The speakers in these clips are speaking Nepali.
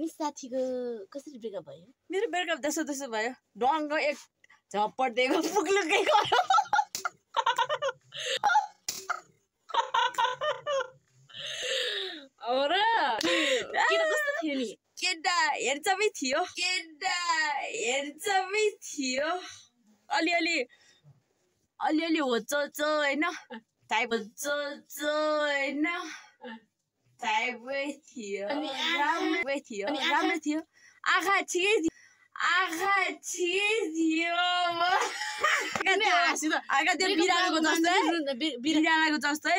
अनि साथीको कसरी ब्रेकअप भयो? मेरो ब्रेकअप दसो भयो। डङ्ग एक झप्पट दिएको पुग्लुकै गयो। और केटा कस्तो थियो नि? केटा हेरचमै थियो। अलिअलि होचोच होइन टाइपै थियो। राम्रै थियो। आँखा ठिकै थियो। आँखा त्यो बिरालोको जस्तै बिरालोको जस्तो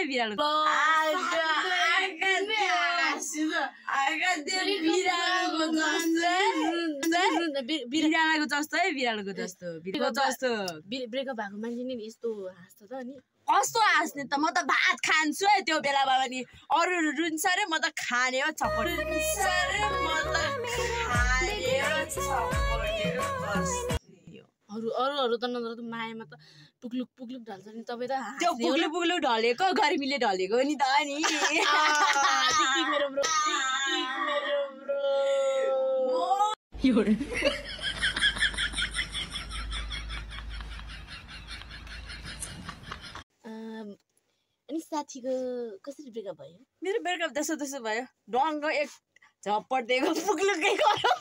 ब्रेकअप भएको मान्छे नि यस्तो हाँस्छ त अनि कस्तो हाँस्ने त। म त भात खान्छु है त्यो बेलामा पनि। अरू रुन्छ रे म त खाने हो चप्पल। अरू त नत्र त मायामा त पुग्लुक ढल्छ नि। तपाईँ त त्यो पुग्लुक ढलेको गर्मीले ढलेको नि त नि। मेरो ब्रो अनि साथीको कसरी ब्रेकअप भयो? मेरो ब्रेकअप दसो भयो। डङ्ग एक झप्पट दिएको पुग्लुकै गयो।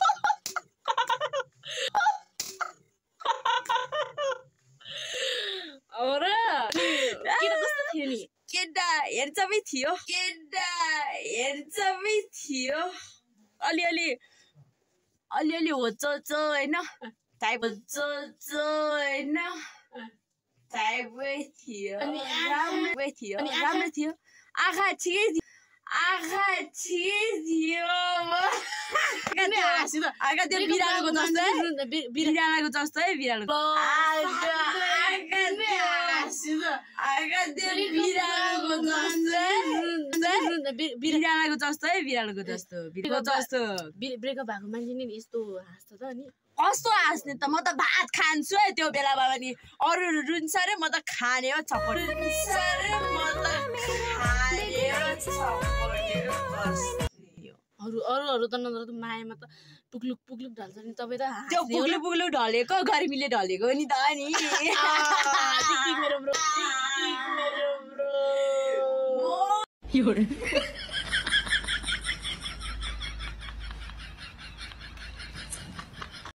और केटा कस्तो थियो नि? केटा हेरचमै थियो। अलिअलि होचोच होइन टाइपै थियो। राम्रै थियो। आँखा ठिकै थियो। आँखा त्यो बिरालोको जस्तै बिरालोको जस्तो ब्रेकअप भएको मान्छे नि यस्तो हाँस्छ त अनि कस्तो हाँस्ने त। म त भात खान्छु है त्यो बेलामा पनि। अरू रुन्छ रे म त खाने हो चप्पल। अरू त नत्र त मायामा त पुग्लुक ढल्छ नि। तपाईँ त त्यो पुग्लुक ढलेको गर्मीले ढलेको नि त नि। मेरो ब्रो